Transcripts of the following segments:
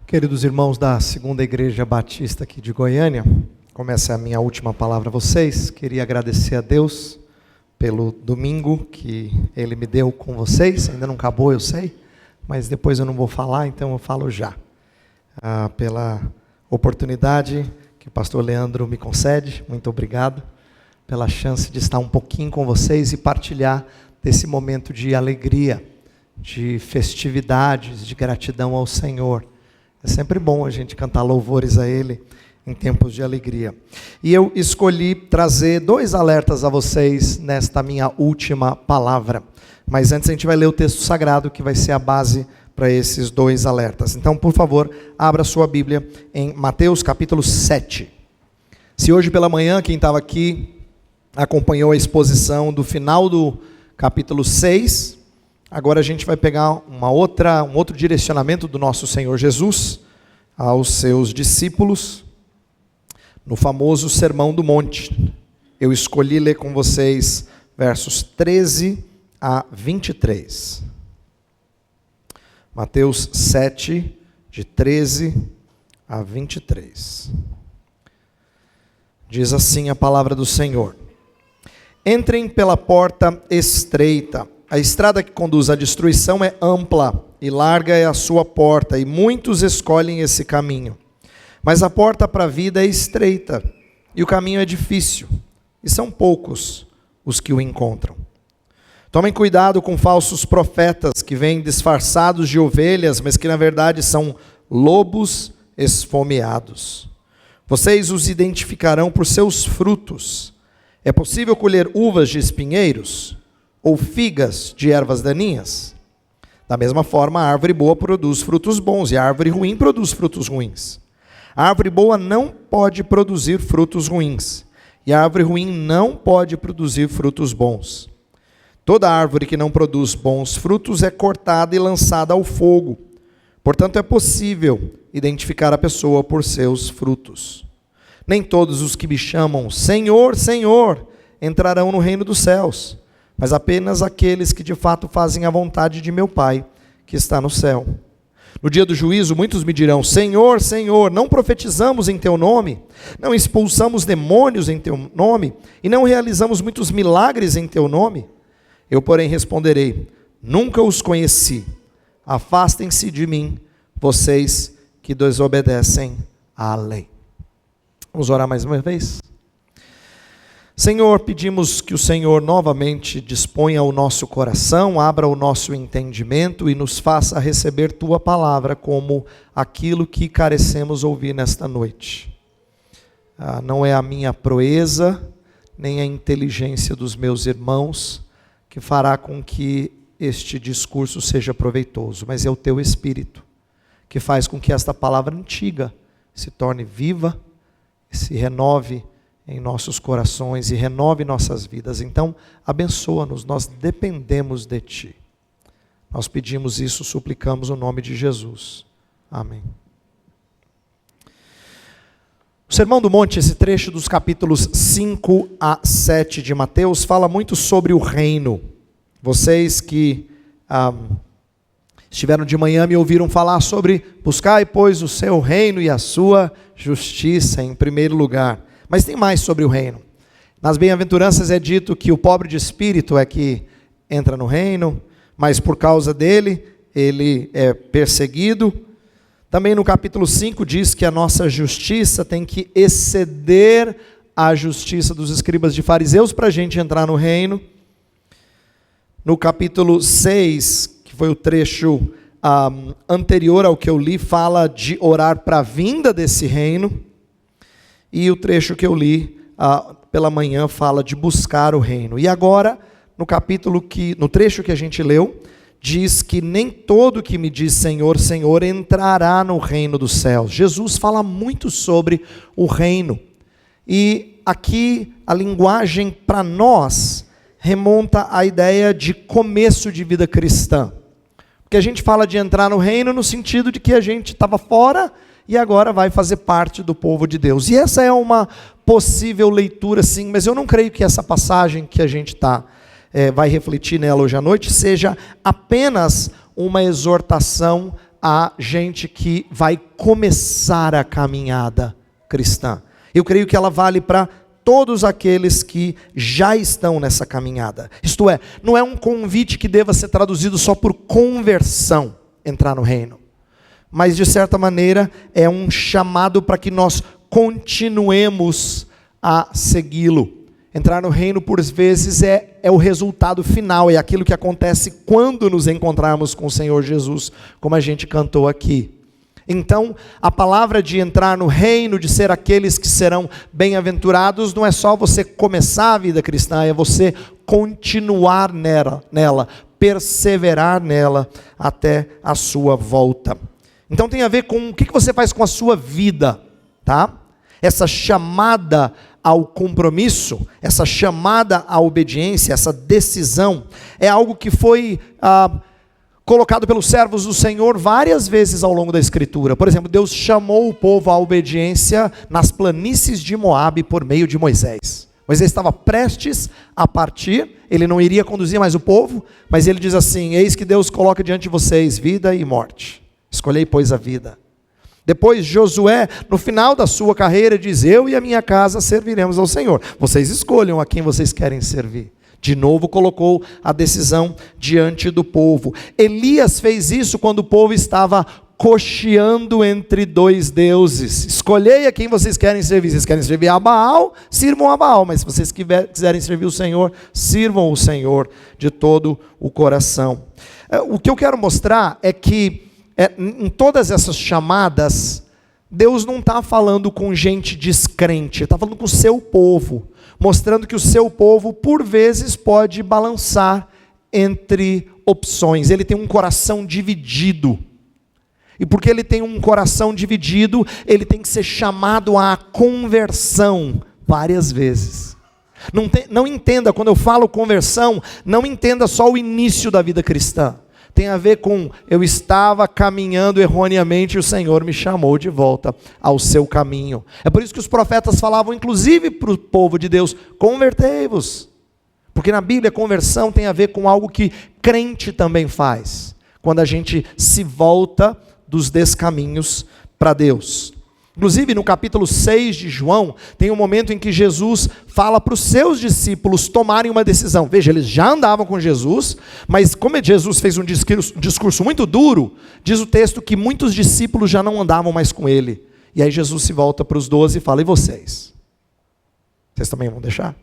Queridos irmãos da Segunda Igreja Batista aqui de Goiânia, como essa é a minha última palavra a vocês, queria agradecer a Deus pelo domingo que Ele me deu com vocês. Ainda não acabou, eu sei, mas depois eu não vou falar, então eu falo já. Pela oportunidade que o pastor Leandro me concede, muito obrigado, pela chance de estar um pouquinho com vocês e partilhar desse momento de alegria, de festividades, de gratidão ao Senhor. É sempre bom a gente cantar louvores a Ele em tempos de alegria. E eu escolhi trazer 2 alertas a vocês nesta minha última palavra. Mas antes a gente vai ler o texto sagrado que vai ser a base para esses 2 alertas. Então, por favor, abra sua Bíblia em Mateus capítulo 7. Se hoje pela manhã quem estava aqui acompanhou a exposição do final do capítulo 6... Agora a gente vai pegar um outro direcionamento do nosso Senhor Jesus aos seus discípulos, no famoso Sermão do Monte. Eu escolhi ler com vocês versos 13 a 23. Mateus 7, de 13 a 23. Diz assim a palavra do Senhor: Entrem pela porta estreita. A estrada que conduz à destruição é ampla e larga é a sua porta, e muitos escolhem esse caminho. Mas a porta para a vida é estreita, e o caminho é difícil, e são poucos os que o encontram. Tomem cuidado com falsos profetas que vêm disfarçados de ovelhas, mas que na verdade são lobos esfomeados. Vocês os identificarão por seus frutos. É possível colher uvas de espinheiros ou figas de ervas daninhas? Da mesma forma, a árvore boa produz frutos bons e a árvore ruim produz frutos ruins. A árvore boa não pode produzir frutos ruins e a árvore ruim não pode produzir frutos bons. Toda árvore que não produz bons frutos é cortada e lançada ao fogo. Portanto, é possível identificar a pessoa por seus frutos. Nem todos os que me chamam Senhor, Senhor entrarão no reino dos céus, mas apenas aqueles que de fato fazem a vontade de meu Pai, que está no céu. No dia do juízo, muitos me dirão: Senhor, Senhor, não profetizamos em Teu nome? Não expulsamos demônios em Teu nome? E não realizamos muitos milagres em Teu nome? Eu, porém, responderei: nunca os conheci. Afastem-se de mim, vocês que desobedecem à lei. Vamos orar mais uma vez? Senhor, pedimos que o Senhor novamente disponha o nosso coração, abra o nosso entendimento e nos faça receber Tua palavra como aquilo que carecemos ouvir nesta noite. Não é a minha proeza, nem a inteligência dos meus irmãos que fará com que este discurso seja proveitoso, mas é o Teu Espírito que faz com que esta palavra antiga se torne viva, se renove em nossos corações e renove nossas vidas. Então, abençoa-nos, nós dependemos de Ti. Nós pedimos isso, suplicamos no nome de Jesus. Amém. O Sermão do Monte, esse trecho dos capítulos 5 a 7 de Mateus, fala muito sobre o reino. Vocês que estiveram de manhã me ouviram falar sobre buscai, pois, o seu reino e a sua justiça em primeiro lugar. Mas tem mais sobre o reino. Nas bem-aventuranças é dito que o pobre de espírito é que entra no reino, mas por causa dele, ele é perseguido. Também no capítulo 5 diz que a nossa justiça tem que exceder a justiça dos escribas e fariseus para a gente entrar no reino. No capítulo 6, que foi o trecho anterior ao que eu li, fala de orar para a vinda desse reino. E o trecho que eu li pela manhã fala de buscar o reino. E agora, no trecho que a gente leu, diz que nem todo que me diz Senhor, Senhor entrará no reino dos céus. Jesus fala muito sobre o reino. E aqui a linguagem para nós remonta à ideia de começo de vida cristã. Porque a gente fala de entrar no reino no sentido de que a gente estava fora e agora vai fazer parte do povo de Deus. E essa é uma possível leitura, sim, mas eu não creio que essa passagem que a gente vai refletir nela hoje à noite seja apenas uma exortação a gente que vai começar a caminhada cristã. Eu creio que ela vale para todos aqueles que já estão nessa caminhada. Isto é, não é um convite que deva ser traduzido só por conversão, entrar no reino. Mas de certa maneira é um chamado para que nós continuemos a segui-lo. Entrar no reino, por vezes, é o resultado final, é aquilo que acontece quando nos encontrarmos com o Senhor Jesus, como a gente cantou aqui. Então, a palavra de entrar no reino, de ser aqueles que serão bem-aventurados, não é só você começar a vida cristã, é você continuar nela, perseverar nela até a sua volta. Então tem a ver com o que você faz com a sua vida, tá? Essa chamada ao compromisso, essa chamada à obediência, essa decisão, é algo que foi colocado pelos servos do Senhor várias vezes ao longo da Escritura. Por exemplo, Deus chamou o povo à obediência nas planícies de Moabe por meio de Moisés. Moisés estava prestes a partir, ele não iria conduzir mais o povo, mas ele diz assim: eis que Deus coloca diante de vocês vida e morte. Escolhei, pois, a vida. Depois Josué, no final da sua carreira, diz: eu e a minha casa serviremos ao Senhor. Vocês escolham a quem vocês querem servir. De novo colocou a decisão diante do povo. Elias fez isso quando o povo estava cocheando entre dois deuses. Escolhei a quem vocês querem servir. Vocês querem servir a Baal? Sirvam a Baal. Mas se vocês quiserem servir o Senhor, sirvam o Senhor de todo o coração. O que eu quero mostrar é que em todas essas chamadas, Deus não está falando com gente descrente, está falando com o seu povo, mostrando que o seu povo, por vezes, pode balançar entre opções. Ele tem um coração dividido, e porque ele tem um coração dividido, ele tem que ser chamado à conversão várias vezes. Não entenda, quando eu falo conversão, não entenda só o início da vida cristã. Tem a ver com: eu estava caminhando erroneamente e o Senhor me chamou de volta ao seu caminho. É por isso que os profetas falavam, inclusive para o povo de Deus: convertei-vos. Porque na Bíblia, conversão tem a ver com algo que crente também faz, quando a gente se volta dos descaminhos para Deus. Inclusive no capítulo 6 de João, tem um momento em que Jesus fala para os seus discípulos tomarem uma decisão. Veja, eles já andavam com Jesus, mas como Jesus fez um discurso muito duro, diz o texto que muitos discípulos já não andavam mais com ele. E aí Jesus se volta para os 12 e fala: e vocês? Vocês também vão deixar?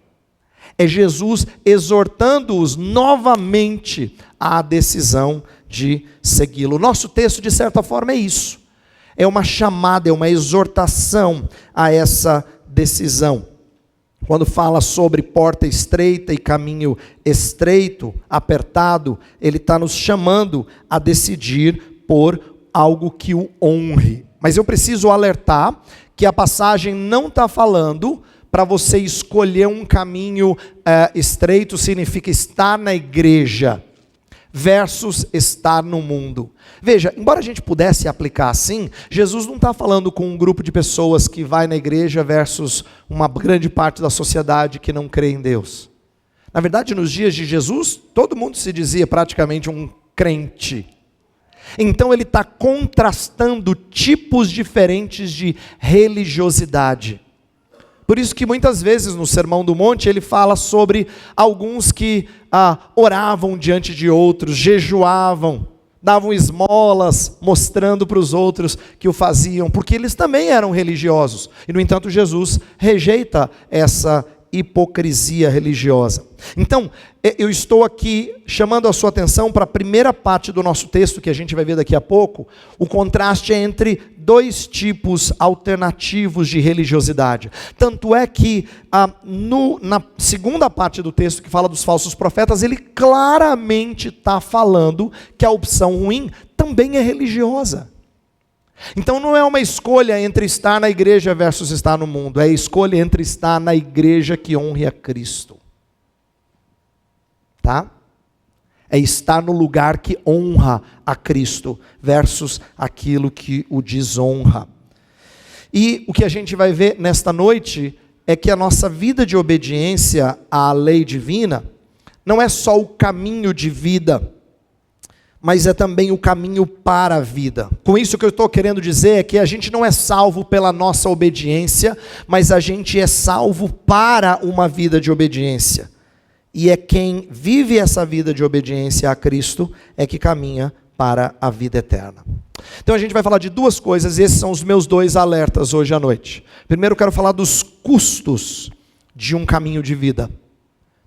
É Jesus exortando-os novamente à decisão de segui-lo. O nosso texto, de certa forma, é isso. É uma chamada, é uma exortação a essa decisão. Quando fala sobre porta estreita e caminho estreito, apertado, ele está nos chamando a decidir por algo que o honre. Mas eu preciso alertar que a passagem não está falando para você escolher um caminho estreito, significa estar na igreja, versus estar no mundo. Veja, embora a gente pudesse aplicar assim, Jesus não está falando com um grupo de pessoas que vai na igreja versus uma grande parte da sociedade que não crê em Deus. Na verdade, nos dias de Jesus, todo mundo se dizia praticamente um crente. Então ele está contrastando tipos diferentes de religiosidade. Por isso que muitas vezes no Sermão do Monte ele fala sobre alguns que oravam diante de outros, jejuavam, davam esmolas, mostrando para os outros que o faziam, porque eles também eram religiosos. E no entanto Jesus rejeita essa hipocrisia religiosa. Então, eu estou aqui chamando a sua atenção para a primeira parte do nosso texto, que a gente vai ver daqui a pouco, o contraste entre dois tipos alternativos de religiosidade. Tanto é que, na segunda parte do texto, que fala dos falsos profetas, ele claramente está falando que a opção ruim também é religiosa. Então não é uma escolha entre estar na igreja versus estar no mundo, é a escolha entre estar na igreja que honre a Cristo. Tá? É estar no lugar que honra a Cristo versus aquilo que o desonra. E o que a gente vai ver nesta noite é que a nossa vida de obediência à lei divina não é só o caminho de vida, mas é também o caminho para a vida. Com isso, o que eu estou querendo dizer é que a gente não é salvo pela nossa obediência, mas a gente é salvo para uma vida de obediência. E é quem vive essa vida de obediência a Cristo é que caminha para a vida eterna. Então a gente vai falar de duas coisas, e esses são os meus dois alertas hoje à noite. Primeiro eu quero falar dos custos de um caminho de vida.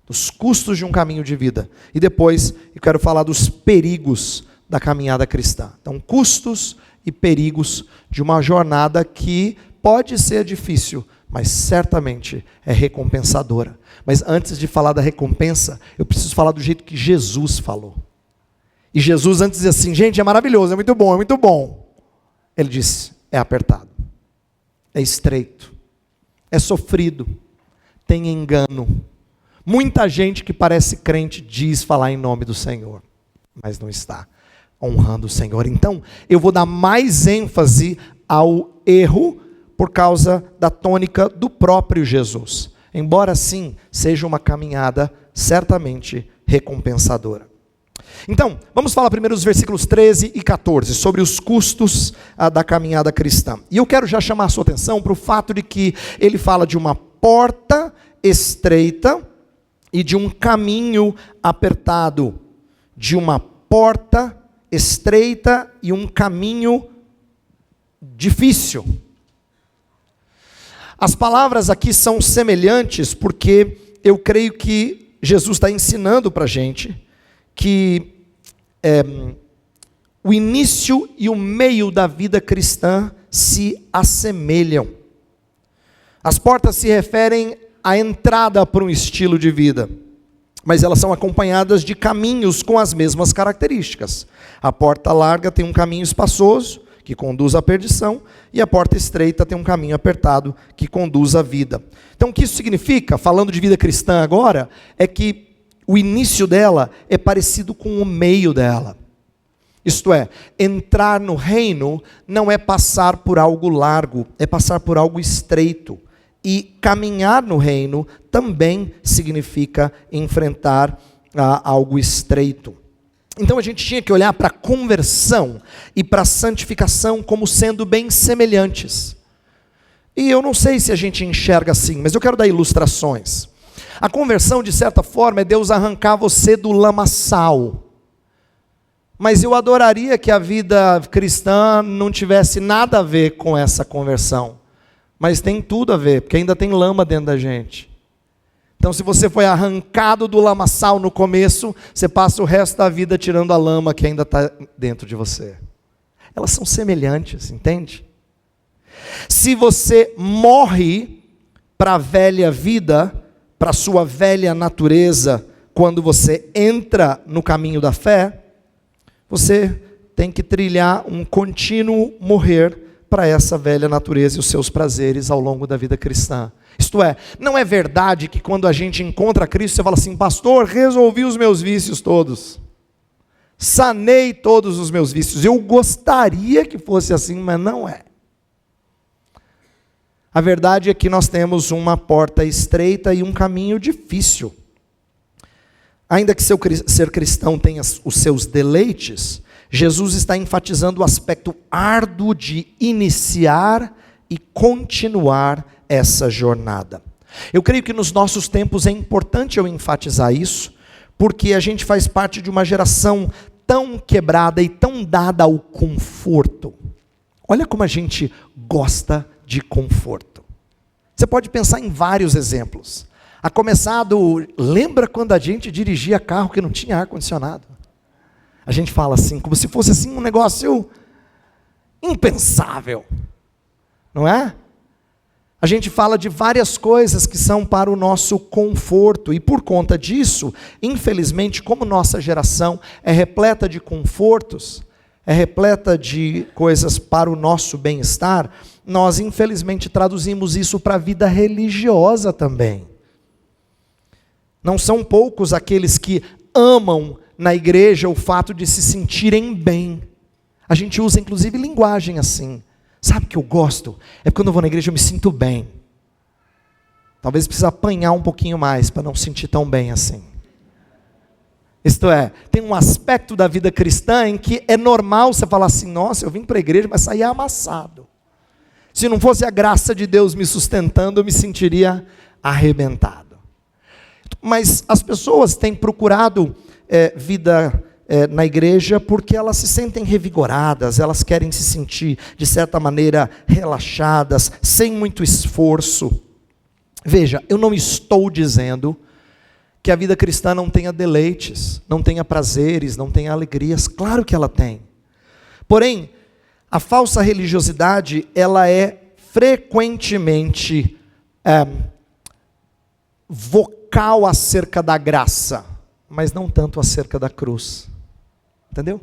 Dos custos de um caminho de vida. E depois eu quero falar dos perigos da caminhada cristã. Então, custos e perigos de uma jornada que pode ser difícil, mas certamente é recompensadora. Mas antes de falar da recompensa, eu preciso falar do jeito que Jesus falou. E Jesus antes dizia assim, gente, é maravilhoso, é muito bom, é muito bom. Ele disse, é apertado, é estreito, é sofrido, tem engano. Muita gente que parece crente diz falar em nome do Senhor, mas não está honrando o Senhor. Então, eu vou dar mais ênfase ao erro por causa da tônica do próprio Jesus. Embora sim, seja uma caminhada certamente recompensadora. Então, vamos falar primeiro dos versículos 13 e 14, sobre os custos da caminhada cristã. E eu quero já chamar a sua atenção para o fato de que ele fala de uma porta estreita e de um caminho apertado. De uma porta estreita e um caminho difícil. As palavras aqui são semelhantes porque eu creio que Jesus está ensinando para a gente que o início e o meio da vida cristã se assemelham. As portas se referem à entrada para um estilo de vida, mas elas são acompanhadas de caminhos com as mesmas características. A porta larga tem um caminho espaçoso, que conduz à perdição, e a porta estreita tem um caminho apertado, que conduz à vida. Então o que isso significa, falando de vida cristã agora, é que o início dela é parecido com o meio dela. Isto é, entrar no reino não é passar por algo largo, é passar por algo estreito. E caminhar no reino também significa enfrentar algo estreito. Então a gente tinha que olhar para a conversão e para a santificação como sendo bem semelhantes. E eu não sei se a gente enxerga assim, mas eu quero dar ilustrações. A conversão, de certa forma, é Deus arrancar você do lamaçal. Mas eu adoraria que a vida cristã não tivesse nada a ver com essa conversão. Mas tem tudo a ver, porque ainda tem lama dentro da gente. Então, se você foi arrancado do lamaçal no começo, você passa o resto da vida tirando a lama que ainda está dentro de você. Elas são semelhantes, entende? Se você morre para a velha vida, para a sua velha natureza, quando você entra no caminho da fé, você tem que trilhar um contínuo morrer para essa velha natureza e os seus prazeres ao longo da vida cristã. Isto é, não é verdade que quando a gente encontra Cristo, você fala assim, pastor, resolvi os meus vícios todos. Sanei todos os meus vícios. Eu gostaria que fosse assim, mas não é. A verdade é que nós temos uma porta estreita e um caminho difícil. Ainda que ser cristão tenha os seus deleites, Jesus está enfatizando o aspecto árduo de iniciar e continuar essa jornada. Eu creio que nos nossos tempos é importante eu enfatizar isso, porque a gente faz parte de uma geração tão quebrada e tão dada ao conforto. Olha como a gente gosta de conforto. Você pode pensar em vários exemplos. A começar lembra quando a gente dirigia carro que não tinha ar-condicionado? A gente fala assim, como se fosse assim um negócio impensável, não é? A gente fala de várias coisas que são para o nosso conforto, e por conta disso, infelizmente, como nossa geração é repleta de confortos, é repleta de coisas para o nosso bem-estar, nós infelizmente traduzimos isso para a vida religiosa também. Não são poucos aqueles que amam na igreja o fato de se sentirem bem. A gente usa inclusive linguagem assim. Sabe o que eu gosto? É quando eu vou na igreja eu me sinto bem. Talvez precise apanhar um pouquinho mais para não sentir tão bem assim. Isto é, tem um aspecto da vida cristã em que é normal você falar assim, nossa, eu vim para a igreja, mas saí amassado. Se não fosse a graça de Deus me sustentando, eu me sentiria arrebentado. Mas as pessoas têm procurado vida na igreja porque elas se sentem revigoradas, elas querem se sentir, de certa maneira, relaxadas, sem muito esforço. Veja, eu não estou dizendo que a vida cristã não tenha deleites, não tenha prazeres, não tenha alegrias. Claro que ela tem. Porém, a falsa religiosidade, ela é frequentemente vocal acerca da graça, mas não tanto acerca da cruz. Entendeu?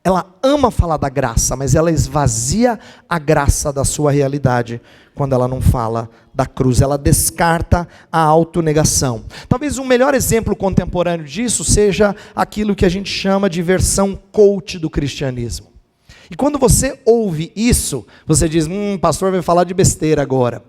Ela ama falar da graça, mas ela esvazia a graça da sua realidade quando ela não fala da cruz. Ela descarta a autonegação. Talvez um melhor exemplo contemporâneo disso seja aquilo que a gente chama de versão coach do cristianismo. E quando você ouve isso, você diz, pastor vai falar de besteira agora.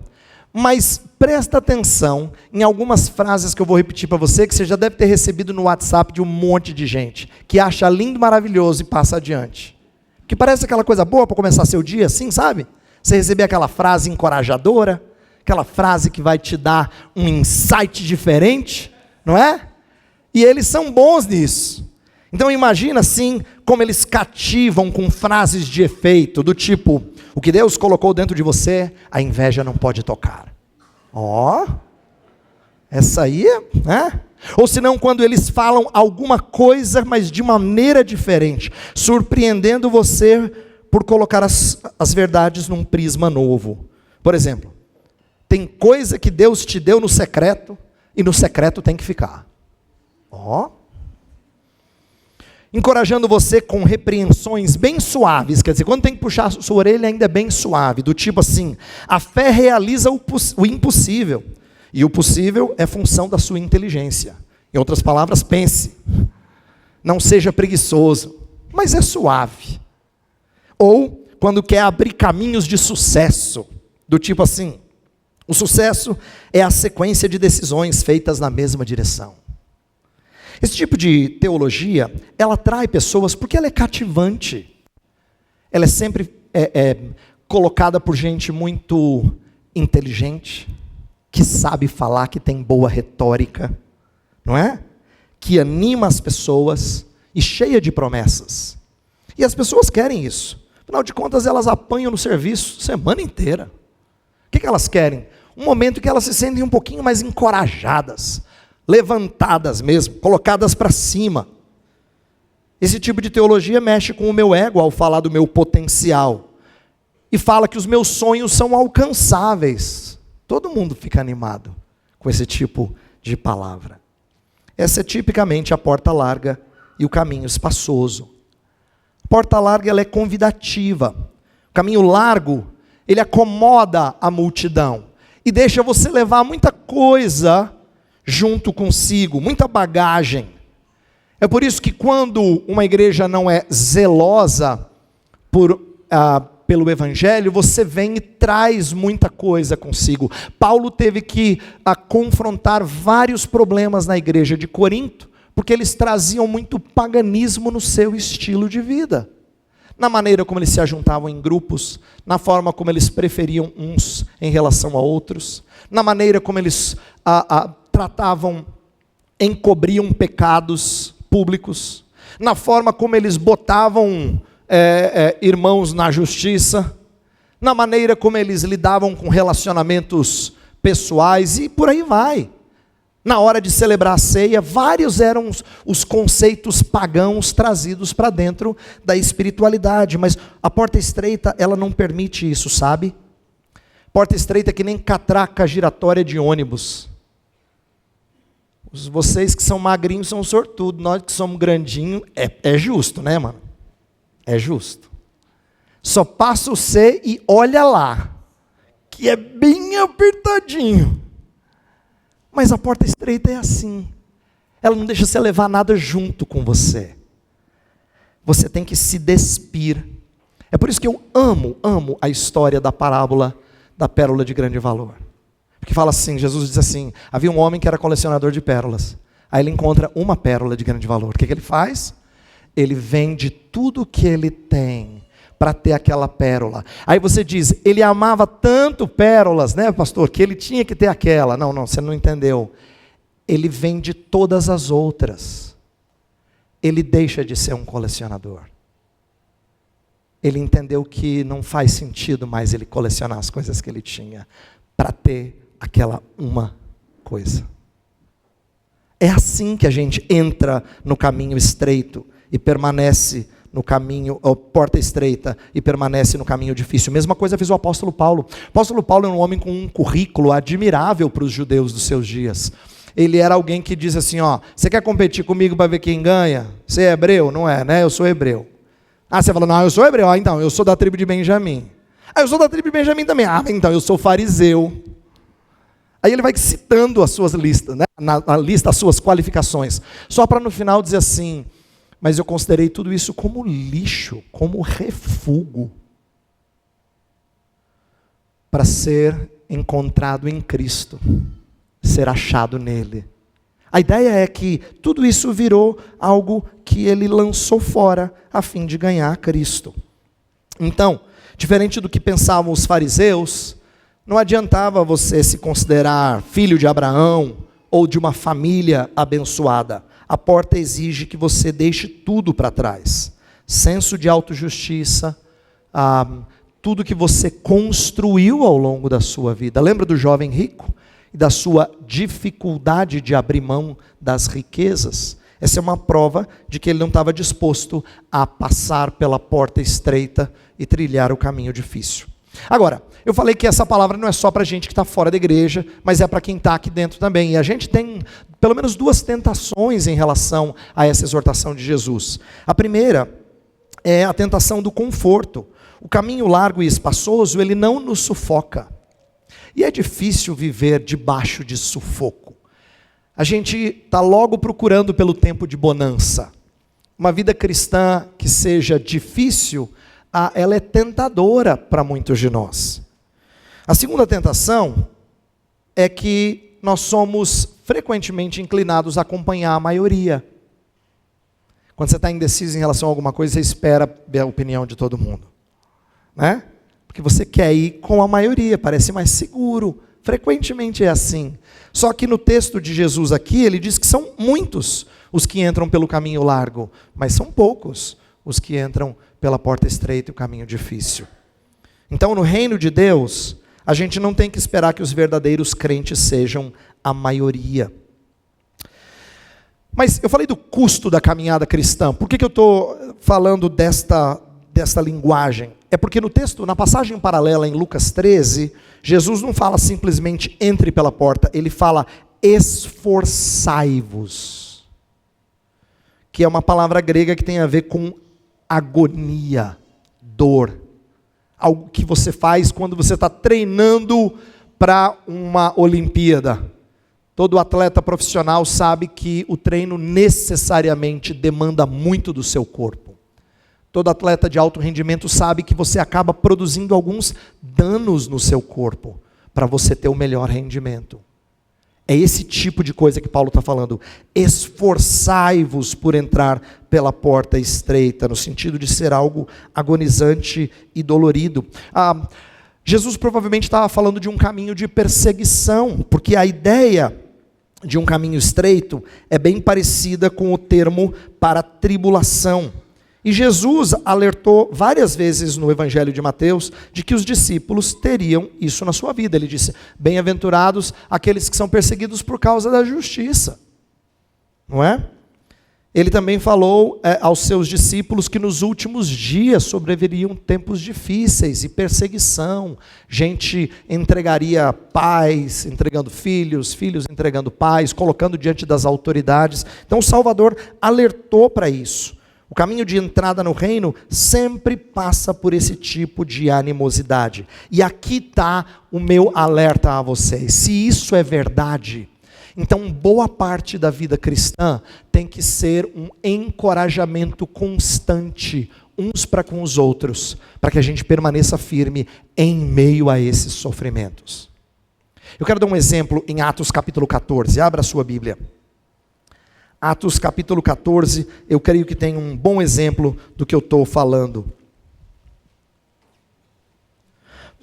Mas presta atenção em algumas frases que eu vou repetir para você, que você já deve ter recebido no WhatsApp de um monte de gente, que acha lindo, maravilhoso e passa adiante. Que parece aquela coisa boa para começar seu dia, assim, sabe? Você receber aquela frase encorajadora, aquela frase que vai te dar um insight diferente, não é? E eles são bons nisso. Então imagina assim, como eles cativam com frases de efeito, do tipo, o que Deus colocou dentro de você, a inveja não pode tocar. Essa aí, né? Ou senão quando eles falam alguma coisa, mas de maneira diferente, surpreendendo você por colocar as verdades num prisma novo. Por exemplo, tem coisa que Deus te deu no secreto, e no secreto tem que ficar. Encorajando você com repreensões bem suaves, quer dizer, quando tem que puxar a sua orelha ainda é bem suave, do tipo assim, a fé realiza o impossível, e o possível é função da sua inteligência. Em outras palavras, pense, não seja preguiçoso, mas é suave. Ou, quando quer abrir caminhos de sucesso, do tipo assim, o sucesso é a sequência de decisões feitas na mesma direção. Esse tipo de teologia, ela atrai pessoas porque ela é cativante. Ela é sempre colocada por gente muito inteligente, que sabe falar, que tem boa retórica, não é? Que anima as pessoas e cheia de promessas. E as pessoas querem isso. Afinal de contas, elas apanham no serviço semana inteira. O que elas querem? Um momento que elas se sentem um pouquinho mais encorajadas, levantadas mesmo, colocadas para cima. Esse tipo de teologia mexe com o meu ego ao falar do meu potencial. E fala que os meus sonhos são alcançáveis. Todo mundo fica animado com esse tipo de palavra. Essa é tipicamente a porta larga e o caminho espaçoso. A porta larga, ela é convidativa. O caminho largo, ele acomoda a multidão e deixa você levar muita coisa junto consigo, muita bagagem. É por isso que quando uma igreja não é zelosa pelo evangelho, você vem e traz muita coisa consigo. Paulo teve que confrontar vários problemas na igreja de Corinto, porque eles traziam muito paganismo no seu estilo de vida. Na maneira como eles se ajuntavam em grupos, na forma como eles preferiam uns em relação a outros, na maneira como eles tratavam, encobriam pecados públicos, na forma como eles botavam irmãos na justiça, na maneira como eles lidavam com relacionamentos pessoais e por aí vai. Na hora de celebrar a ceia, vários eram os conceitos pagãos trazidos para dentro da espiritualidade, mas a porta estreita, ela não permite isso, sabe? Porta estreita é que nem catraca giratória de ônibus. Vocês que são magrinhos são sortudos, nós que somos grandinhos, é justo, né, mano? É justo. Só passa o C e olha lá, que é bem apertadinho. Mas a porta estreita é assim. Ela não deixa você levar nada junto com você. Você tem que se despir. É por isso que eu amo a história da parábola da pérola de grande valor. Porque fala assim, Jesus diz assim, havia um homem que era colecionador de pérolas. Aí ele encontra uma pérola de grande valor. O que ele faz? Ele vende tudo que ele tem para ter aquela pérola. Aí você diz, ele amava tanto pérolas, né, pastor, que ele tinha que ter aquela. Não, você não entendeu. Ele vende todas as outras. Ele deixa de ser um colecionador. Ele entendeu que não faz sentido mais ele colecionar as coisas que ele tinha para ter aquela uma coisa. É assim que a gente entra no caminho estreito e permanece no caminho, porta estreita, e permanece no caminho difícil. Mesma coisa fez o apóstolo Paulo. O apóstolo Paulo é um homem com um currículo admirável para os judeus dos seus dias. Ele era alguém que diz assim, você quer competir comigo para ver quem ganha? Você é hebreu? Não é, né? Eu sou hebreu. Você fala, não, eu sou hebreu. Então, eu sou da tribo de Benjamim. Eu sou da tribo de Benjamim também. Então, eu sou fariseu. Aí ele vai citando as suas listas, né? Na lista, as suas qualificações. Só para no final dizer assim, mas eu considerei tudo isso como lixo, como refúgio, para ser encontrado em Cristo, ser achado nele. A ideia é que tudo isso virou algo que ele lançou fora, a fim de ganhar Cristo. Então, diferente do que pensavam os fariseus, não adiantava você se considerar filho de Abraão ou de uma família abençoada. A porta exige que você deixe tudo para trás. Senso de autojustiça, tudo que você construiu ao longo da sua vida. Lembra do jovem rico? E da sua dificuldade de abrir mão das riquezas? Essa é uma prova de que ele não estava disposto a passar pela porta estreita e trilhar o caminho difícil. Agora, eu falei que essa palavra não é só para gente que está fora da igreja, mas é para quem está aqui dentro também. E a gente tem pelo menos duas tentações em relação a essa exortação de Jesus. A primeira é a tentação do conforto. O caminho largo e espaçoso, ele não nos sufoca. E é difícil viver debaixo de sufoco. A gente está logo procurando pelo tempo de bonança. Uma vida cristã que seja difícil, ela é tentadora para muitos de nós. A segunda tentação é que nós somos frequentemente inclinados a acompanhar a maioria. Quando você está indeciso em relação a alguma coisa, você espera ver a opinião de todo mundo, né? Porque você quer ir com a maioria, parece mais seguro. Frequentemente é assim. Só que no texto de Jesus aqui, ele diz que são muitos os que entram pelo caminho largo, mas são poucos os que entram pela porta estreita e o caminho difícil. Então, no reino de Deus, a gente não tem que esperar que os verdadeiros crentes sejam a maioria. Mas eu falei do custo da caminhada cristã. Por que eu estou falando desta linguagem? É porque no texto, na passagem paralela em Lucas 13, Jesus não fala simplesmente entre pela porta, ele fala esforçai-vos, que é uma palavra grega que tem a ver com agonia, dor, algo que você faz quando você está treinando para uma Olimpíada. Todo atleta profissional sabe que o treino necessariamente demanda muito do seu corpo. Todo atleta de alto rendimento sabe que você acaba produzindo alguns danos no seu corpo para você ter o melhor rendimento. É esse tipo de coisa que Paulo está falando. Esforçai-vos por entrar pela porta estreita, no sentido de ser algo agonizante e dolorido. Jesus provavelmente estava falando de um caminho de perseguição, porque a ideia de um caminho estreito é bem parecida com o termo para tribulação. E Jesus alertou várias vezes no Evangelho de Mateus de que os discípulos teriam isso na sua vida. Ele disse, bem-aventurados aqueles que são perseguidos por causa da justiça. Não é? Ele também falou aos seus discípulos que nos últimos dias sobreviriam tempos difíceis e perseguição. Gente entregaria pais, entregando filhos, filhos entregando pais, colocando diante das autoridades. Então o Salvador alertou para isso. O caminho de entrada no reino sempre passa por esse tipo de animosidade. E aqui está o meu alerta a vocês. Se isso é verdade, então boa parte da vida cristã tem que ser um encorajamento constante, uns para com os outros, para que a gente permaneça firme em meio a esses sofrimentos. Eu quero dar um exemplo em Atos capítulo 14. Abra a sua Bíblia. Atos capítulo 14, eu creio que tem um bom exemplo do que eu estou falando.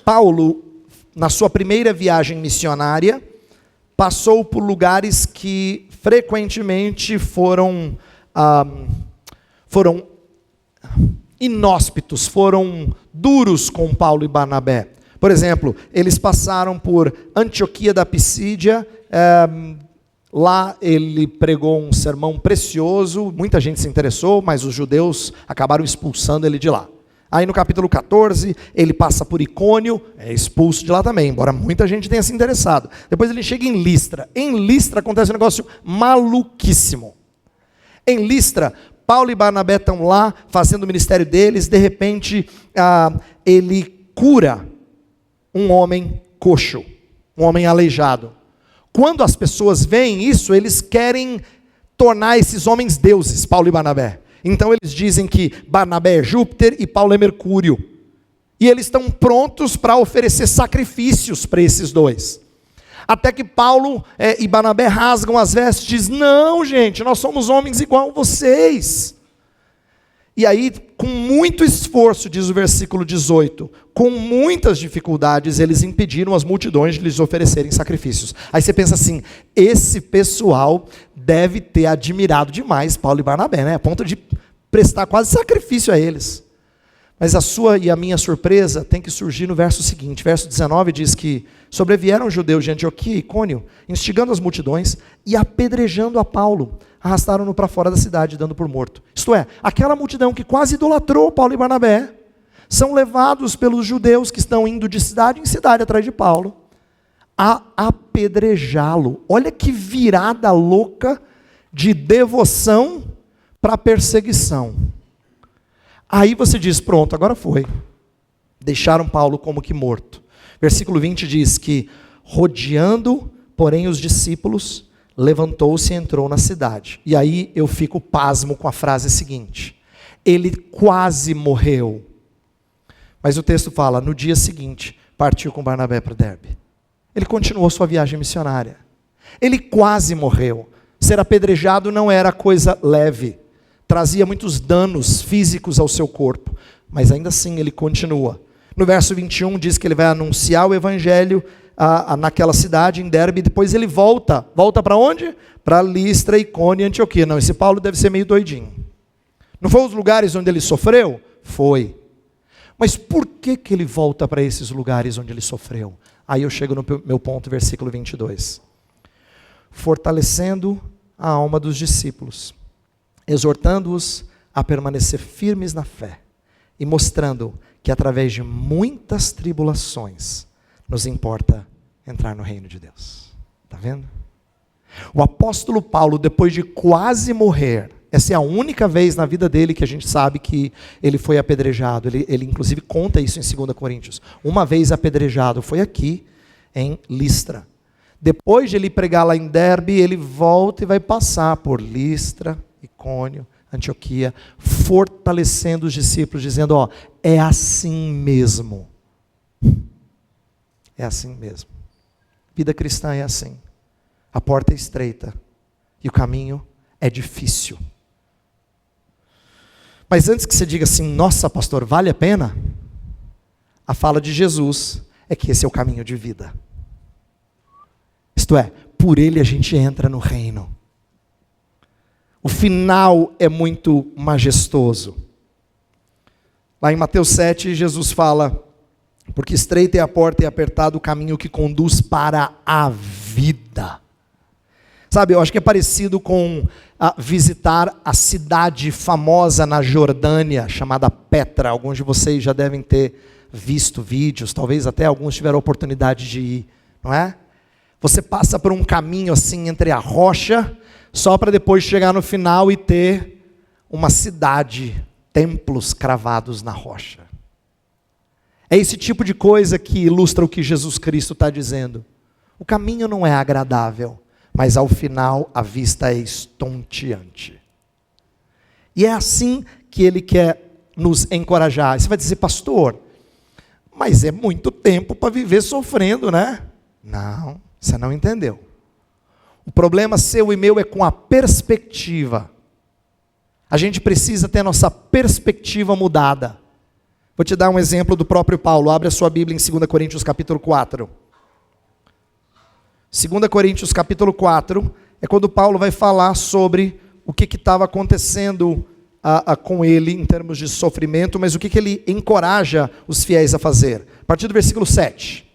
Paulo, na sua primeira viagem missionária, passou por lugares que frequentemente foram inóspitos, foram duros com Paulo e Barnabé. Por exemplo, eles passaram por Antioquia da Pisídia. Lá ele pregou um sermão precioso, muita gente se interessou, mas os judeus acabaram expulsando ele de lá. Aí no capítulo 14, ele passa por Icônio, é expulso de lá também, embora muita gente tenha se interessado. Depois ele chega em Listra. Em Listra acontece um negócio maluquíssimo. Em Listra, Paulo e Barnabé estão lá, fazendo o ministério deles, de repente, ele cura um homem coxo, um homem aleijado. Quando as pessoas veem isso, eles querem tornar esses homens deuses, Paulo e Barnabé. Então eles dizem que Barnabé é Júpiter e Paulo é Mercúrio. E eles estão prontos para oferecer sacrifícios para esses dois. Até que Paulo e Barnabé rasgam as vestes e dizem: não, gente, nós somos homens igual a vocês. E aí, com muito esforço, diz o versículo 18, com muitas dificuldades, eles impediram as multidões de lhes oferecerem sacrifícios. Aí você pensa assim, esse pessoal deve ter admirado demais Paulo e Barnabé, né? A ponto de prestar quase sacrifício a eles. Mas a sua e a minha surpresa tem que surgir no verso seguinte. Verso 19 diz que sobrevieram os judeus de Antioquia e Icônio, instigando as multidões e apedrejando a Paulo. Arrastaram-no para fora da cidade, dando por morto. Isto é, aquela multidão que quase idolatrou Paulo e Barnabé, são levados pelos judeus que estão indo de cidade em cidade atrás de Paulo, a apedrejá-lo. Olha que virada louca de devoção para perseguição. Aí você diz, pronto, agora foi. Deixaram Paulo como que morto. Versículo 20 diz que, rodeando, porém, os discípulos, levantou-se e entrou na cidade. E aí eu fico pasmo com a frase seguinte: ele quase morreu. Mas o texto fala, no dia seguinte, partiu com Barnabé para Derbe. Ele continuou sua viagem missionária. Ele quase morreu. Ser apedrejado não era coisa leve. Trazia muitos danos físicos ao seu corpo. Mas ainda assim ele continua. No verso 21 diz que ele vai anunciar o evangelho naquela cidade, em Derbe, e depois ele volta. Volta para onde? Para Listra, Icônio e Antioquia. Não, esse Paulo deve ser meio doidinho. Não foi os lugares onde ele sofreu? Foi. Mas por que ele volta para esses lugares onde ele sofreu? Aí eu chego no meu ponto, versículo 22. Fortalecendo a alma dos discípulos, exortando-os a permanecer firmes na fé, e mostrando que através de muitas tribulações, nos importa entrar no reino de Deus. Está vendo? O apóstolo Paulo, depois de quase morrer, essa é a única vez na vida dele que a gente sabe que ele foi apedrejado. Ele inclusive conta isso em 2 Coríntios. Uma vez apedrejado, foi aqui em Listra. Depois de ele pregar lá em Derbe, ele volta e vai passar por Listra, Icônio, Antioquia, fortalecendo os discípulos, dizendo, ó, é assim mesmo. É assim mesmo. Vida cristã é assim. A porta é estreita e o caminho é difícil. Mas antes que você diga assim, nossa pastor, vale a pena? A fala de Jesus é que esse é o caminho de vida. Isto é, por ele a gente entra no reino. O final é muito majestoso. Lá em Mateus 7, Jesus fala, porque estreita é a porta e apertado o caminho que conduz para a vida. Sabe, eu acho que é parecido com visitar a cidade famosa na Jordânia, chamada Petra. Alguns de vocês já devem ter visto vídeos, talvez até alguns tiveram a oportunidade de ir, não é? Você passa por um caminho assim entre a rocha, só para depois chegar no final e ter uma cidade, templos cravados na rocha. É esse tipo de coisa que ilustra o que Jesus Cristo está dizendo. O caminho não é agradável, mas ao final a vista é estonteante. E é assim que ele quer nos encorajar. Você vai dizer, pastor, mas é muito tempo para viver sofrendo, né? Não, você não entendeu. O problema seu e meu é com a perspectiva. A gente precisa ter a nossa perspectiva mudada. Vou te dar um exemplo do próprio Paulo. Abre a sua Bíblia em 2 Coríntios capítulo 4. 2 Coríntios capítulo 4 é quando Paulo vai falar sobre o que estava acontecendo com ele em termos de sofrimento, mas o que ele encoraja os fiéis a fazer. A partir do versículo 7.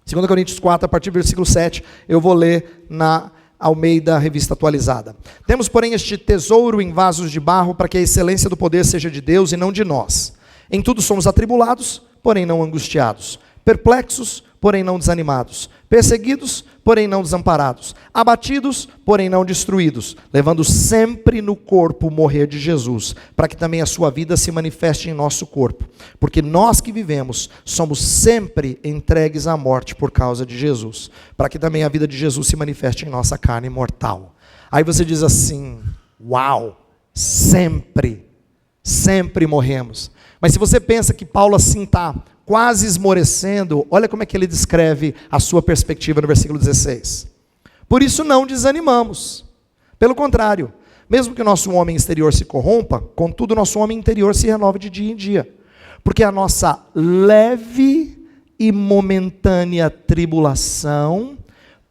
2 Coríntios 4, a partir do versículo 7, eu vou ler na Almeida Revista Atualizada. Temos, porém, este tesouro em vasos de barro, para que a excelência do poder seja de Deus e não de nós. Em tudo somos atribulados, porém não angustiados. Perplexos, porém não desanimados. Perseguidos, porém não desamparados. Abatidos, porém não destruídos. Levando sempre no corpo o morrer de Jesus, para que também a sua vida se manifeste em nosso corpo. Porque nós que vivemos, somos sempre entregues à morte por causa de Jesus, para que também a vida de Jesus se manifeste em nossa carne mortal. Aí você diz assim, uau, sempre morremos. Mas se você pensa que Paulo assim está quase esmorecendo, olha como é que ele descreve a sua perspectiva no versículo 16. Por isso não desanimamos. Pelo contrário, mesmo que o nosso homem exterior se corrompa, contudo o nosso homem interior se renova de dia em dia. Porque a nossa leve e momentânea tribulação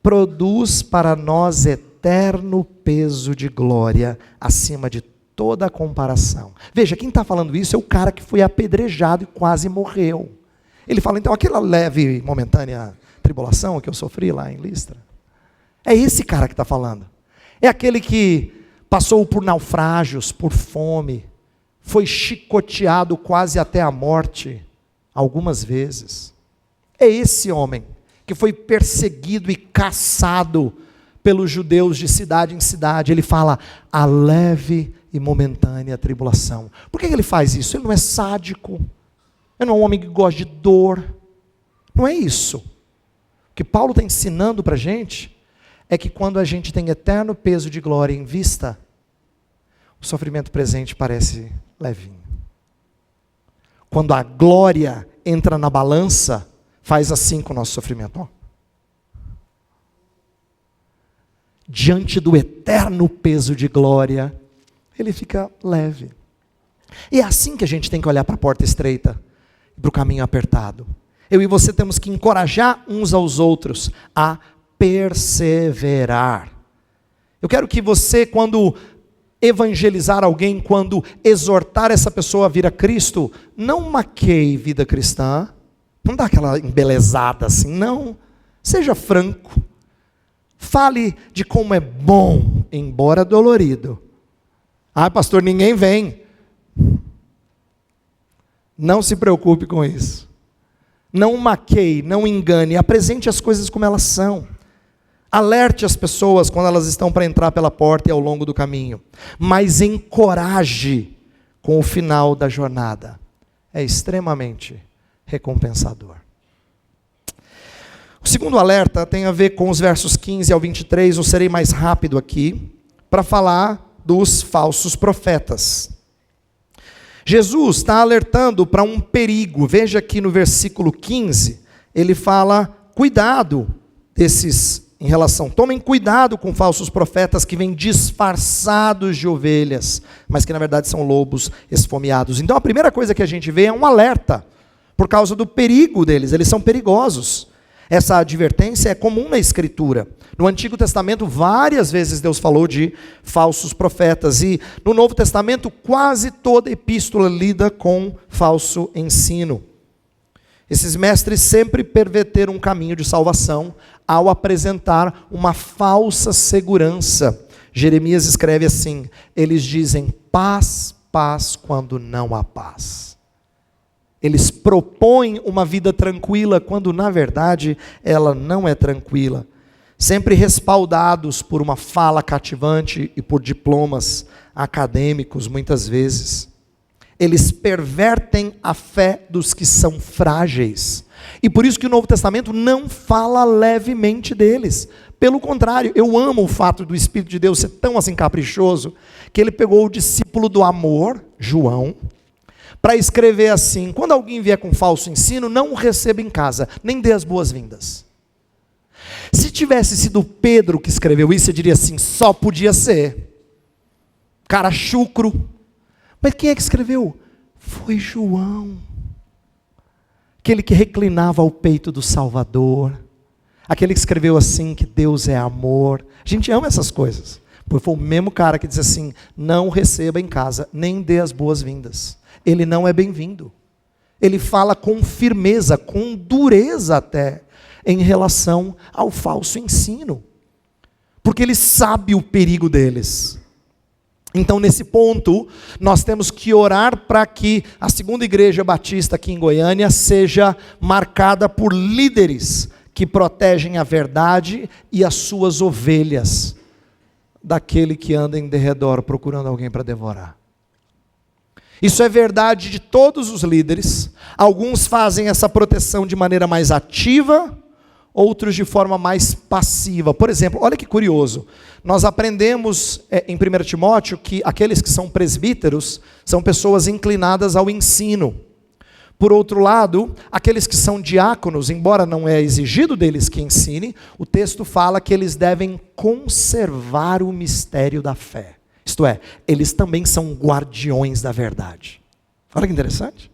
produz para nós eterno peso de glória acima de toda a comparação. Veja, quem está falando isso é o cara que foi apedrejado e quase morreu. Ele fala, então, aquela leve e momentânea tribulação que eu sofri lá em Listra, é esse cara que está falando. É aquele que passou por naufrágios, por fome, foi chicoteado quase até a morte, algumas vezes. É esse homem que foi perseguido e caçado pelos judeus de cidade em cidade. Ele fala, a leve e momentânea tribulação. Por que ele faz isso? Ele não é sádico. Ele não é um homem que gosta de dor. Não é isso. O que Paulo está ensinando para a gente é que quando a gente tem eterno peso de glória em vista, o sofrimento presente parece levinho. Quando a glória entra na balança, faz assim com o nosso sofrimento. Ó. Diante do eterno peso de glória, ele fica leve. E é assim que a gente tem que olhar para a porta estreita, para o caminho apertado. Eu e você temos que encorajar uns aos outros a perseverar. Eu quero que você, quando evangelizar alguém, quando exortar essa pessoa a vir a Cristo, não maqueie vida cristã, não dá aquela embelezada assim, não. Seja franco. Fale de como é bom, embora dolorido. Ah, pastor, ninguém vem. Não se preocupe com isso. Não maqueie, não engane, apresente as coisas como elas são. Alerte as pessoas quando elas estão para entrar pela porta e ao longo do caminho. Mas encoraje com o final da jornada. É extremamente recompensador. O segundo alerta tem a ver com os versos 15 ao 23. Eu serei mais rápido aqui para falar dos falsos profetas. Jesus está alertando para um perigo. Veja aqui no versículo 15, ele fala, cuidado desses, em relação, tomem cuidado com falsos profetas que vêm disfarçados de ovelhas, mas que na verdade são lobos esfomeados. Então a primeira coisa que a gente vê é um alerta, por causa do perigo deles, eles são perigosos. Essa advertência é comum na Escritura. No Antigo Testamento, várias vezes Deus falou de falsos profetas. E no Novo Testamento, quase toda epístola lida com falso ensino. Esses mestres sempre perverteram um caminho de salvação ao apresentar uma falsa segurança. Jeremias escreve assim, eles dizem paz, paz, quando não há paz. Eles propõem uma vida tranquila, quando na verdade ela não é tranquila. Sempre respaldados por uma fala cativante e por diplomas acadêmicos, muitas vezes. Eles pervertem a fé dos que são frágeis. E por isso que o Novo Testamento não fala levemente deles. Pelo contrário, eu amo o fato do Espírito de Deus ser tão assim caprichoso, que ele pegou o discípulo do amor, João, para escrever assim, quando alguém vier com falso ensino, não o receba em casa, nem dê as boas-vindas. Se tivesse sido Pedro que escreveu isso, eu diria assim, só podia ser. Cara chucro. Mas quem é que escreveu? Foi João. Aquele que reclinava ao peito do Salvador. Aquele que escreveu assim, que Deus é amor. A gente ama essas coisas. Porque foi o mesmo cara que diz assim, não receba em casa, nem dê as boas-vindas. Ele não é bem-vindo. Ele fala com firmeza, com dureza até, em relação ao falso ensino. Porque ele sabe o perigo deles. Então, nesse ponto, nós temos que orar para que a segunda igreja batista aqui em Goiânia seja marcada por líderes que protegem a verdade e as suas ovelhas daquele que anda em derredor procurando alguém para devorar. Isso é verdade de todos os líderes. Alguns fazem essa proteção de maneira mais ativa, outros de forma mais passiva. Por exemplo, olha que curioso, nós aprendemos em 1 Timóteo que aqueles que são presbíteros são pessoas inclinadas ao ensino. Por outro lado, aqueles que são diáconos, embora não é exigido deles que ensine, o texto fala que eles devem conservar o mistério da fé. Isto é, eles também são guardiões da verdade. Olha que interessante.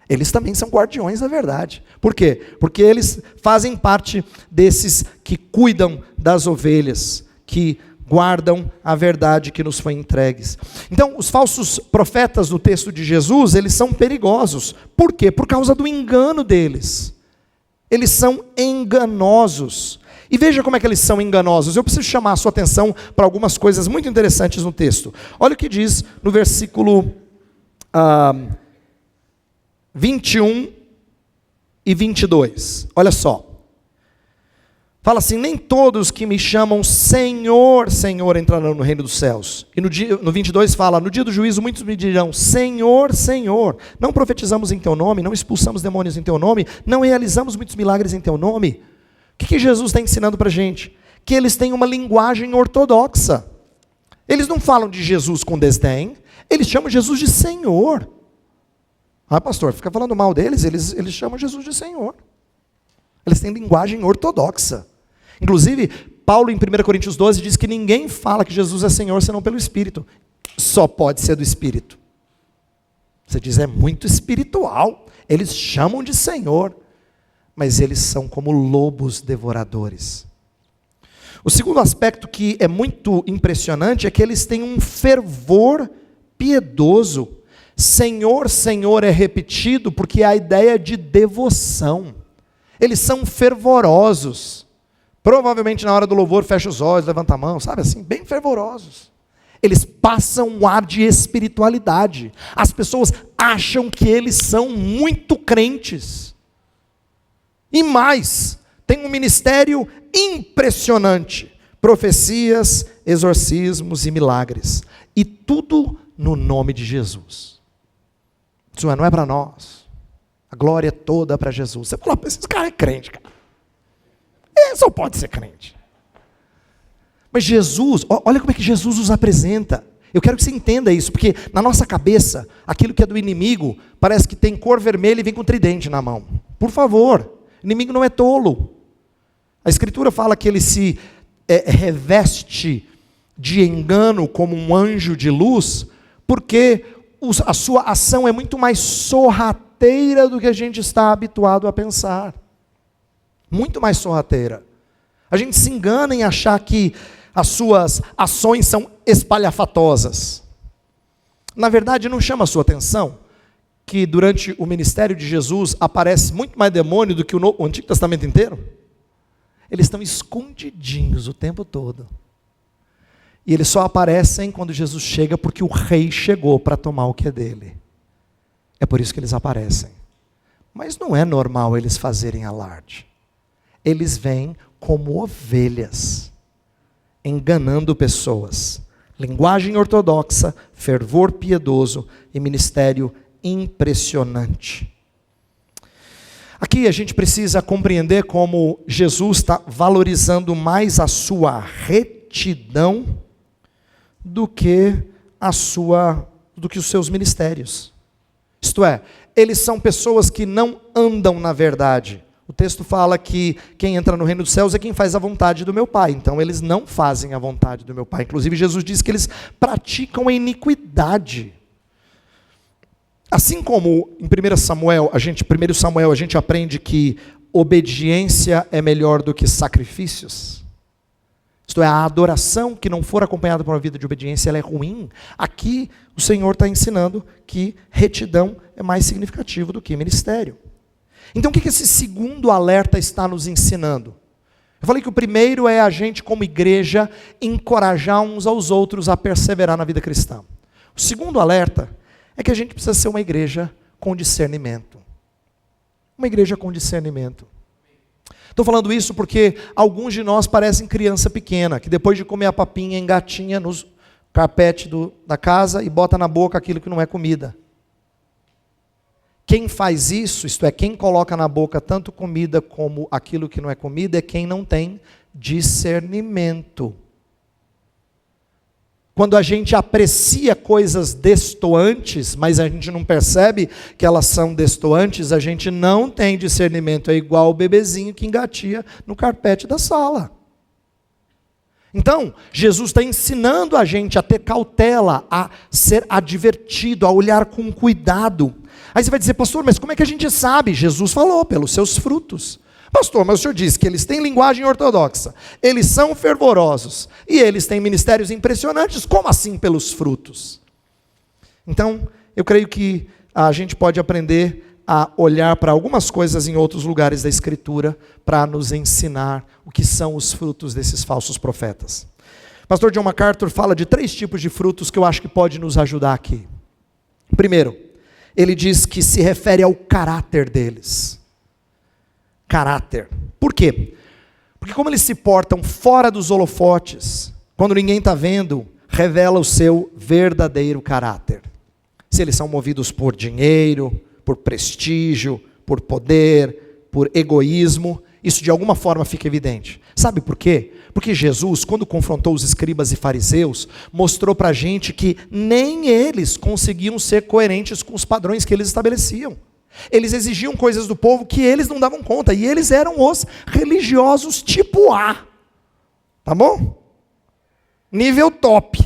Eles também são guardiões da verdade. Por quê? Porque eles fazem parte desses que cuidam das ovelhas, que guardam a verdade que nos foi entregue. Então, os falsos profetas do texto de Jesus, eles são perigosos. Por quê? Por causa do engano deles. Eles são enganosos. E veja como é que eles são enganosos. Eu preciso chamar a sua atenção para algumas coisas muito interessantes no texto. Olha o que diz no versículo 21 e 22. Olha só. Fala assim, nem todos que me chamam Senhor, Senhor entrarão no reino dos céus. E no 22 fala, no dia do juízo muitos me dirão, Senhor, Senhor, não profetizamos em teu nome, não expulsamos demônios em teu nome, não realizamos muitos milagres em teu nome. O que Jesus está ensinando para a gente? Que eles têm uma linguagem ortodoxa. Eles não falam de Jesus com desdém, eles chamam Jesus de Senhor. Ah, pastor, fica falando mal deles, eles chamam Jesus de Senhor. Eles têm linguagem ortodoxa. Inclusive, Paulo em 1 Coríntios 12 diz que ninguém fala que Jesus é Senhor senão pelo Espírito. Só pode ser do Espírito. Você diz, é muito espiritual. Eles chamam de Senhor, mas eles são como lobos devoradores. O segundo aspecto que é muito impressionante é que eles têm um fervor piedoso. Senhor, Senhor é repetido porque é a ideia de devoção. Eles são fervorosos. Provavelmente na hora do louvor fecha os olhos, levanta a mão, sabe assim, bem fervorosos. Eles passam um ar de espiritualidade. As pessoas acham que eles são muito crentes. E mais, tem um ministério impressionante. Profecias, exorcismos e milagres. E tudo no nome de Jesus. Isso não é para nós. A glória toda para Jesus. Você fala, esse cara é crente, cara. Ele só pode ser crente. Mas Jesus, olha como é que Jesus os apresenta. Eu quero que você entenda isso, porque na nossa cabeça, aquilo que é do inimigo, parece que tem cor vermelha e vem com tridente na mão. Por favor, o inimigo não é tolo. A Escritura fala que ele se reveste de engano como um anjo de luz, porque a sua ação é muito mais sorrateira do que a gente está habituado a pensar. Muito mais sorrateira. A gente se engana em achar que as suas ações são espalhafatosas. Na verdade, não chama a sua atenção que durante o ministério de Jesus aparece muito mais demônio do que o Antigo Testamento inteiro? Eles estão escondidinhos o tempo todo. E eles só aparecem quando Jesus chega porque o rei chegou para tomar o que é dele. É por isso que eles aparecem. Mas não é normal eles fazerem alarde. Eles vêm como ovelhas, enganando pessoas. Linguagem ortodoxa, fervor piedoso e ministério impressionante. Aqui a gente precisa compreender como Jesus está valorizando mais a sua retidão do que os seus ministérios. Isto é, eles são pessoas que não andam na verdade. O texto fala que quem entra no reino dos céus é quem faz a vontade do meu Pai. Então eles não fazem a vontade do meu Pai. Inclusive Jesus diz que eles praticam a iniquidade. Assim como em 1 Samuel a gente aprende que obediência é melhor do que sacrifícios. Isto é, a adoração que não for acompanhada por uma vida de obediência, ela é ruim. Aqui o Senhor está ensinando que retidão é mais significativo do que ministério. Então o que esse segundo alerta está nos ensinando? Eu falei que o primeiro é a gente, como igreja, encorajar uns aos outros a perseverar na vida cristã. O segundo alerta é que a gente precisa ser uma igreja com discernimento. Uma igreja com discernimento. Estou falando isso porque alguns de nós parecem criança pequena, que depois de comer a papinha engatinha no carpete da casa e bota na boca aquilo que não é comida. Quem faz isso, isto é, quem coloca na boca tanto comida como aquilo que não é comida, é quem não tem discernimento. Quando a gente aprecia coisas destoantes, mas a gente não percebe que elas são destoantes, a gente não tem discernimento. É igual o bebezinho que engatia no carpete da sala. Então, Jesus está ensinando a gente a ter cautela, a ser advertido, a olhar com cuidado. Aí você vai dizer, pastor, mas como é que a gente sabe? Jesus falou, pelos seus frutos. Pastor, mas o senhor disse que eles têm linguagem ortodoxa, eles são fervorosos, e eles têm ministérios impressionantes, como assim pelos frutos? Então, eu creio que a gente pode aprender a olhar para algumas coisas em outros lugares da Escritura, para nos ensinar o que são os frutos desses falsos profetas. Pastor John MacArthur fala de 3 tipos de frutos que eu acho que pode nos ajudar aqui. Primeiro, ele diz que se refere ao caráter deles. Caráter. Por quê? Porque como eles se portam fora dos holofotes, quando ninguém está vendo, revela o seu verdadeiro caráter. Se eles são movidos por dinheiro, por prestígio, por poder, por egoísmo, isso de alguma forma fica evidente. Sabe por quê? Porque Jesus, quando confrontou os escribas e fariseus, mostrou para a gente que nem eles conseguiam ser coerentes com os padrões que eles estabeleciam. Eles exigiam coisas do povo que eles não davam conta, e eles eram os religiosos tipo A, tá bom? Nível top,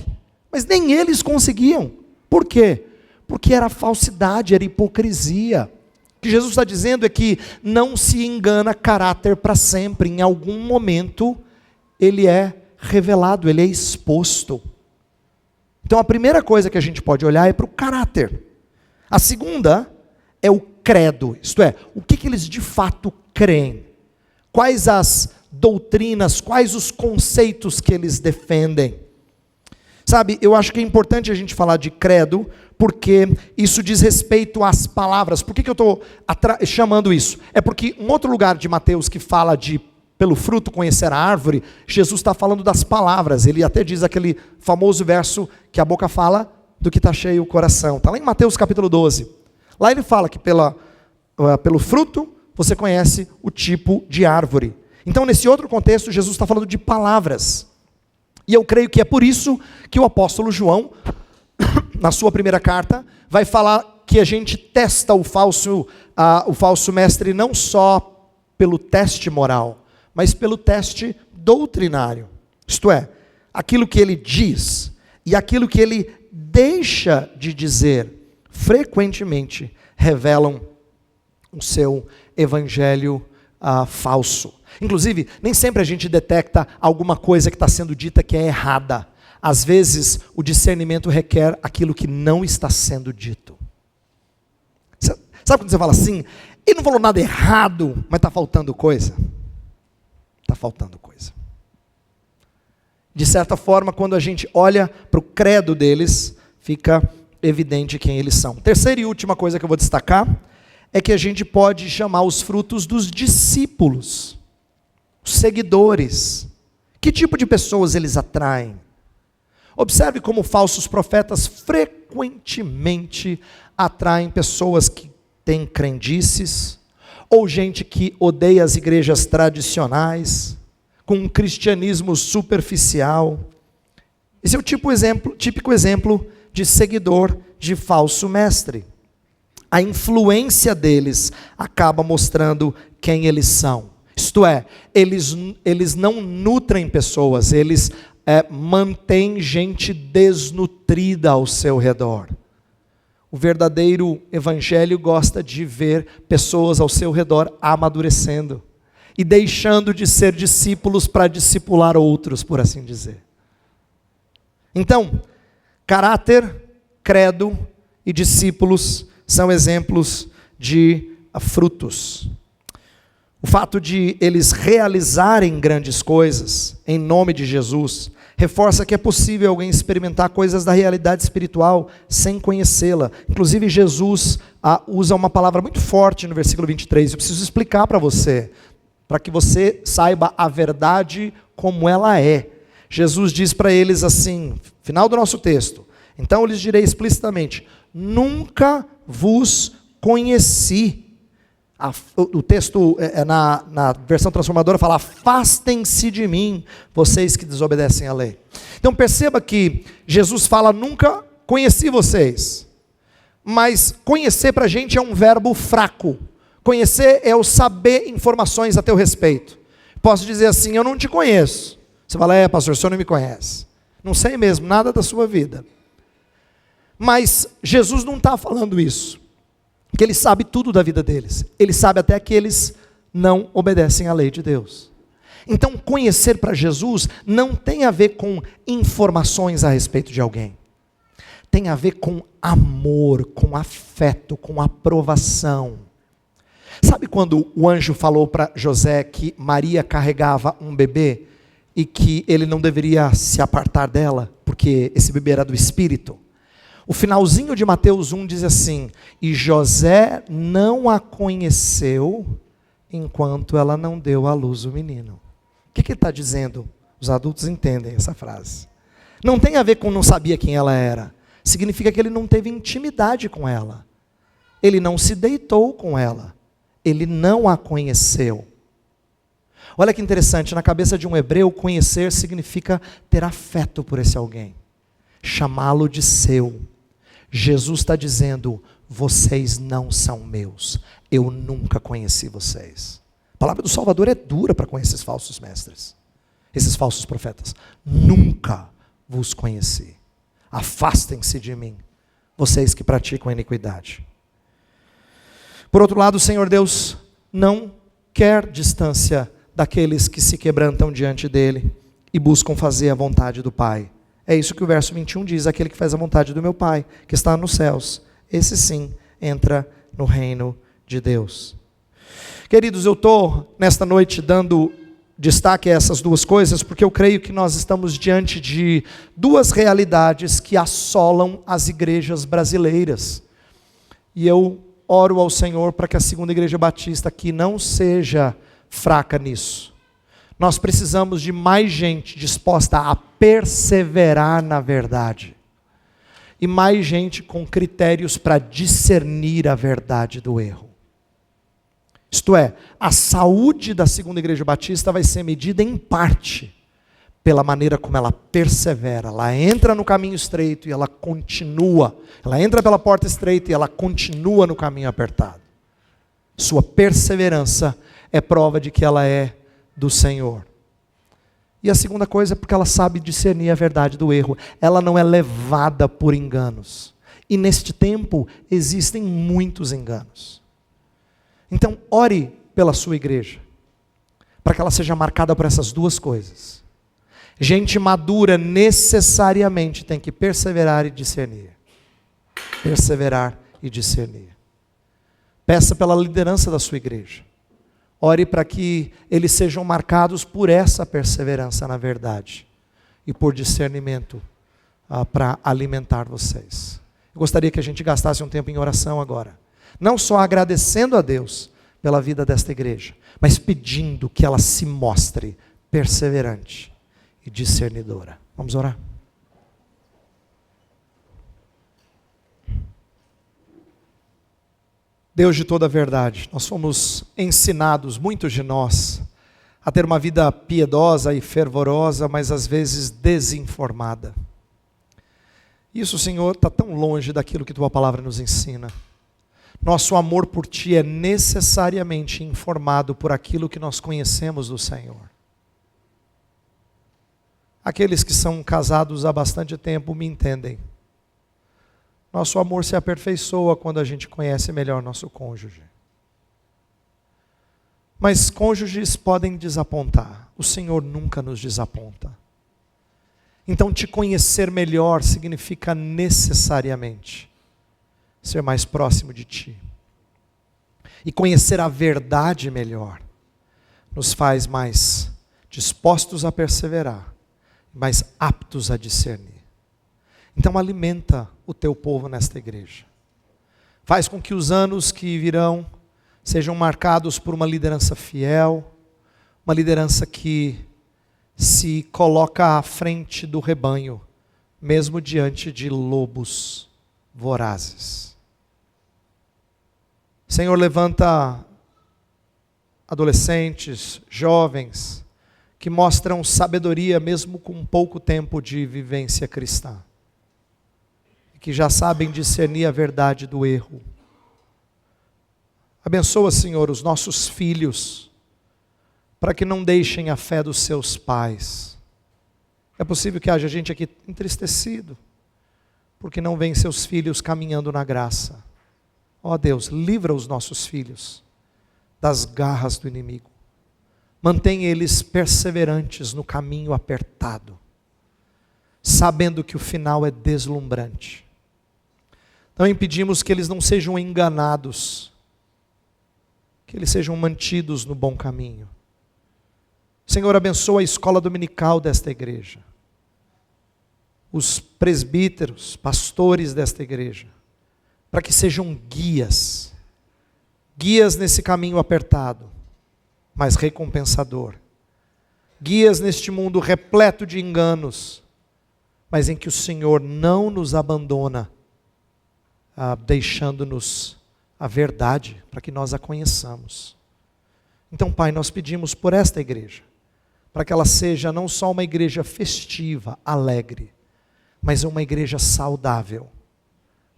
mas nem eles conseguiam. Por quê? Porque era falsidade, era hipocrisia. O que Jesus está dizendo é que não se engana caráter para sempre, em algum momento ele é revelado, ele é exposto. Então a primeira coisa que a gente pode olhar é para o caráter. A segunda é o credo, isto é, o que eles de fato creem. Quais as doutrinas, quais os conceitos que eles defendem. Sabe, eu acho que é importante a gente falar de credo, porque isso diz respeito às palavras. Por que eu estou chamando isso? É porque um outro lugar de Mateus que fala de pelo fruto conhecer a árvore, Jesus está falando das palavras. Ele até diz aquele famoso verso que a boca fala do que está cheio o coração. Está lá em Mateus capítulo 12. Lá ele fala que pelo fruto você conhece o tipo de árvore. Então nesse outro contexto Jesus está falando de palavras. E eu creio que é por isso que o apóstolo João, na sua primeira carta, vai falar que a gente testa o falso mestre não só pelo teste moral, mas pelo teste doutrinário. Isto é, aquilo que ele diz e aquilo que ele deixa de dizer, frequentemente revelam o seu evangelho falso. Inclusive, nem sempre a gente detecta alguma coisa que está sendo dita que é errada. Às vezes, o discernimento requer aquilo que não está sendo dito. Sabe quando você fala assim, ele não falou nada errado, mas está faltando coisa? Está faltando coisa. De certa forma, quando a gente olha para o credo deles, fica evidente quem eles são. Terceira e última coisa que eu vou destacar, é que a gente pode chamar os frutos dos discípulos, os seguidores. Que tipo de pessoas eles atraem? Observe como falsos profetas frequentemente atraem pessoas que têm crendices, ou gente que odeia as igrejas tradicionais, com um cristianismo superficial. Esse é o típico exemplo de seguidor de falso mestre. A influência deles acaba mostrando quem eles são. Isto é, eles não nutrem pessoas, eles mantêm gente desnutrida ao seu redor. O verdadeiro evangelho gosta de ver pessoas ao seu redor amadurecendo e deixando de ser discípulos para discipular outros, por assim dizer. Então, caráter, credo e discípulos são exemplos de frutos. O fato de eles realizarem grandes coisas em nome de Jesus reforça que é possível alguém experimentar coisas da realidade espiritual sem conhecê-la. Inclusive Jesus usa uma palavra muito forte no versículo 23. Eu preciso explicar para você, para que você saiba a verdade como ela é. Jesus diz para eles assim, final do nosso texto: então eu lhes direi explicitamente, nunca vos conheci. O texto na versão transformadora fala, afastem-se de mim, vocês que desobedecem à lei. Então perceba que Jesus fala, nunca conheci vocês. Mas conhecer para a gente é um verbo fraco. Conhecer é o saber informações a teu respeito. Posso dizer assim, eu não te conheço. Você fala, pastor, o senhor não me conhece. Não sei mesmo, nada da sua vida. Mas Jesus não está falando isso. Que ele sabe tudo da vida deles. Ele sabe até que eles não obedecem à lei de Deus. Então, conhecer para Jesus não tem a ver com informações a respeito de alguém. Tem a ver com amor, com afeto, com aprovação. Sabe quando o anjo falou para José que Maria carregava um bebê e que ele não deveria se apartar dela, porque esse bebê era do Espírito? O finalzinho de Mateus 1 diz assim, e José não a conheceu enquanto ela não deu à luz o menino. O que ele está dizendo? Os adultos entendem essa frase. Não tem a ver com não sabia quem ela era. Significa que ele não teve intimidade com ela. Ele não se deitou com ela. Ele não a conheceu. Olha que interessante, na cabeça de um hebreu, conhecer significa ter afeto por esse alguém. Chamá-lo de seu. Jesus está dizendo, vocês não são meus, eu nunca conheci vocês. A palavra do Salvador é dura para com esses falsos mestres, esses falsos profetas. Nunca vos conheci, afastem-se de mim, vocês que praticam a iniquidade. Por outro lado, o Senhor Deus não quer distância daqueles que se quebrantam diante dele e buscam fazer a vontade do Pai. É isso que o verso 21 diz, aquele que faz a vontade do meu Pai, que está nos céus, esse sim entra no reino de Deus. Queridos, eu estou nesta noite dando destaque a essas duas coisas, porque eu creio que nós estamos diante de duas realidades que assolam as igrejas brasileiras. E eu oro ao Senhor para que a Segunda Igreja Batista aqui não seja fraca nisso. Nós precisamos de mais gente disposta a perseverar na verdade. E mais gente com critérios para discernir a verdade do erro. Isto é, a saúde da Segunda Igreja Batista vai ser medida em parte pela maneira como ela persevera. Ela entra no caminho estreito e ela continua. Ela entra pela porta estreita e ela continua no caminho apertado. Sua perseverança é prova de que ela é do Senhor. E a segunda coisa é porque ela sabe discernir a verdade do erro. Ela não é levada por enganos. E neste tempo existem muitos enganos. Então ore pela sua igreja, para que ela seja marcada por essas duas coisas. Gente madura necessariamente tem que perseverar e discernir. Perseverar e discernir. Peça pela liderança da sua igreja. Ore para que eles sejam marcados por essa perseverança na verdade e por discernimento para alimentar vocês. Eu gostaria que a gente gastasse um tempo em oração agora. Não só agradecendo a Deus pela vida desta igreja, mas pedindo que ela se mostre perseverante e discernidora. Vamos orar? Deus de toda a verdade, nós fomos ensinados, muitos de nós, a ter uma vida piedosa e fervorosa, mas às vezes desinformada. Isso, Senhor, está tão longe daquilo que Tua palavra nos ensina. Nosso amor por Ti é necessariamente informado por aquilo que nós conhecemos do Senhor. Aqueles que são casados há bastante tempo me entendem. Nosso amor se aperfeiçoa quando a gente conhece melhor nosso cônjuge. Mas cônjuges podem desapontar. O Senhor nunca nos desaponta. Então, te conhecer melhor significa necessariamente ser mais próximo de Ti. E conhecer a verdade melhor nos faz mais dispostos a perseverar, mais aptos a discernir. Então, alimenta o Teu povo nesta igreja. Faz com que os anos que virão sejam marcados por uma liderança fiel, uma liderança que se coloca à frente do rebanho, mesmo diante de lobos vorazes. Senhor, levanta adolescentes, jovens, que mostram sabedoria mesmo com pouco tempo de vivência cristã, que já sabem discernir a verdade do erro. Abençoa, Senhor, os nossos filhos, para que não deixem a fé dos seus pais. É possível que haja gente aqui entristecido, porque não vê seus filhos caminhando na graça. Ó Deus, livra os nossos filhos das garras do inimigo. Mantém eles perseverantes no caminho apertado, sabendo que o final é deslumbrante. Também pedimos que eles não sejam enganados, que eles sejam mantidos no bom caminho. Senhor, abençoa a escola dominical desta igreja, os presbíteros, pastores desta igreja, para que sejam guias nesse caminho apertado, mas recompensador. Guias neste mundo repleto de enganos, mas em que o Senhor não nos abandona, deixando-nos a verdade para que nós a conheçamos. Então, Pai, nós pedimos por esta igreja, para que ela seja não só uma igreja festiva, alegre, mas uma igreja saudável,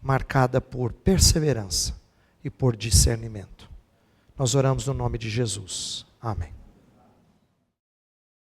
marcada por perseverança e por discernimento. Nós oramos no nome de Jesus. Amém.